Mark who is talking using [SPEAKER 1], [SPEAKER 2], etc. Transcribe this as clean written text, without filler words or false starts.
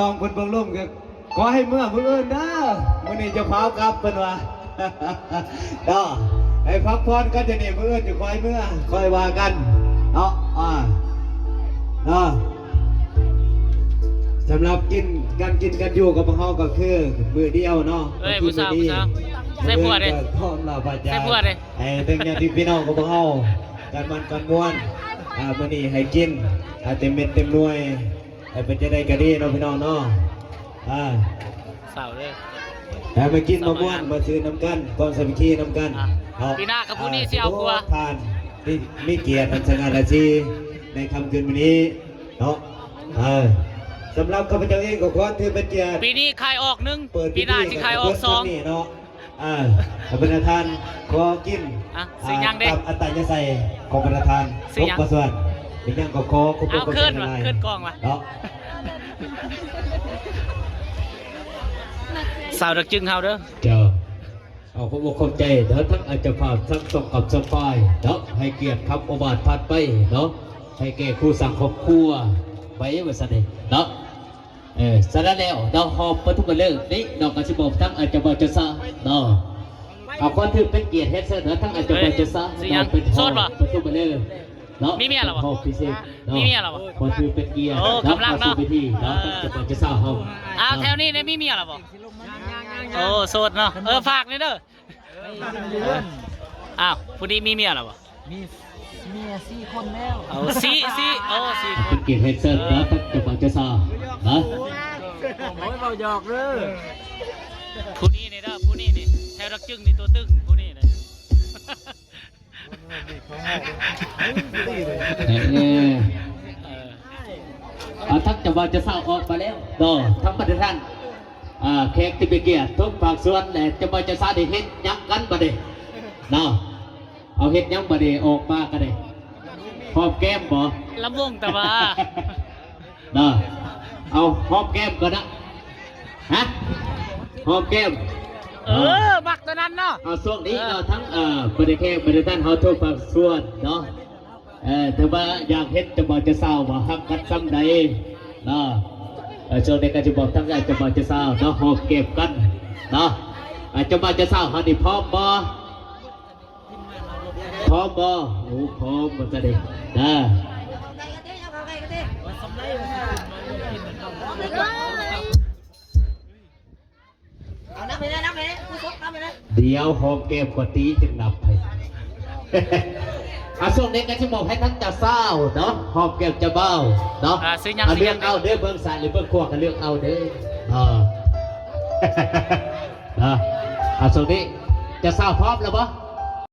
[SPEAKER 1] ลองคนเบิ่งร่มกันขอให้เมื่อมื้ออื่นนะมื้อนี้จะพาครับเพิ่นว่าเนาะให้พักผ่อนก็จะนี่มื้ออื่นจะคอยเมื่อคอยว่ากันเนาะเนาะสำหรับกินกันอยู่กับพวกเฮาก็คือมื้อเดียวเนาะ
[SPEAKER 2] ผู้สาวใส่ผัวเลย
[SPEAKER 1] พร้อมแล้วพระอาจารย์
[SPEAKER 2] ใส่ผัวเลย
[SPEAKER 1] ถึงอย่างที่พี่น้องกับพวกเฮากันมันกันม่วนมื้อนี้ให้กินเต็มเม็ดเต็มหน่วยให้เป็นจะได้กระดีเนาะพี่น้องเนาะ
[SPEAKER 2] สาวเลย
[SPEAKER 1] มากินมะม่วงมาซื้อน้ำกันก่อนสามัคคีน้ำกัน
[SPEAKER 2] ปีหน้ากับผู้นี้สิเอาผัว
[SPEAKER 1] ทานมีเกียรติอันสง่าราศีในคำคืนวันนี้เนาะสำหรับข้าพเจ้าเองก็ขอถือเป็นเกียรติ
[SPEAKER 2] ปีนี้ใครออกหนึ่งปีหน้าที่ใครออกสอง
[SPEAKER 1] เนาะขอบประธานขอกิน
[SPEAKER 2] สิ่งยังเด็ก
[SPEAKER 1] อัตยาใส่ขอบประธาน
[SPEAKER 2] สิ่งยัง
[SPEAKER 1] ประสวนสิ่งยังก็ขอขอบคุณ
[SPEAKER 2] ขึ้นกองวะ
[SPEAKER 1] เนาะ
[SPEAKER 2] สาวดักจึงเฮาเด้อ
[SPEAKER 1] เจ้าเอาพวกคนใจเด้อทั้งอาจจะผ่านทั้งตกกับสปายเนาะให้เกียรติครับอบาทพัดไปเนาะให้แก่ครูสังคมครัวไปว่าซะเด้เนาะสารแล้วเราหอบประทุกันเลิกนี่ดอกกระชิบบอกทั้งอาจจะบอกจะซะเนาะเอาคนถือเป็นเกียรติเฮ็ดเสนอทั้งอาจจะบอกจะซะเราเป็นหอบประทุกันเลิกเนาะ
[SPEAKER 2] มีเมียหรอวะ
[SPEAKER 1] หอบพิเศษ
[SPEAKER 2] มีเมียหรอวะ
[SPEAKER 1] คนถือเป็นเกียรติ
[SPEAKER 2] กำลังเนาะ
[SPEAKER 1] เนาะจะบอกจะซะหอบ
[SPEAKER 2] แถวนี้เนี่ยมีเมียหรอวะโอ้โสดเนาะฝากนี่เด้อผู้นี้มีเมียหรอวะ
[SPEAKER 3] มีเมีย4 คนแล้ว
[SPEAKER 2] 4 4คน
[SPEAKER 1] เป็นเกียรติเฮ็ดเสนอทั้งจะบอกจะซะฮะ
[SPEAKER 3] เราหยอกเด้อ
[SPEAKER 2] ผู้นี้นี่เด้อผู้นี้นี่แถวดักจึงนี่ตัวตึงผู้นี้เลย
[SPEAKER 1] ทั้งจะบอกจะซะออกมาแล้วเนาะทั้งประธานแขกที่เป็นเกียรติทุกภาคส่วนแต่จะบอกจะซะได้เฮ็ดยักกันบ่ได้เนาะเอาเฮ็ดยังบ่ได้ออกมาก็ได้หอมแก้มบ่
[SPEAKER 2] ลำวงแต่ว่า
[SPEAKER 1] เนาะเอาหอมแก้มก่อนนะฮะหอมแก้ม
[SPEAKER 2] บักตัวนั้นเนาะ
[SPEAKER 1] เอาช่วงนี้เราทั้งบริแขกบริท่านเขาทุกภาคส่วนเนาะแต่ว่าอยากเฮ็ดจะบอกจะเศร้าบ่ฮักกันซ้ำใดเนาะช่วงนี้ก็จะบอกทั้งจะบอกจะเศร้าเนาะหอมแก้มกันเนาะจะบอกจะเศร้าเขานี่พร้อมบ่พร้อมบ่โอ้พร้อมมันจะได้นะเดี๋ยวหอมแก้มกว่าตีจึงนับไปช่วงนี้ก็จะบอกให้ทั้งจะเศร้าเนาะหอมแก้มจะเบาเนาะเลือกเอาเด้อเบิ้งสายหรือเบิ้งขวากันเลือกเอาเด้อช่วงนี้จะเศร้าพร้อมแล้วปะ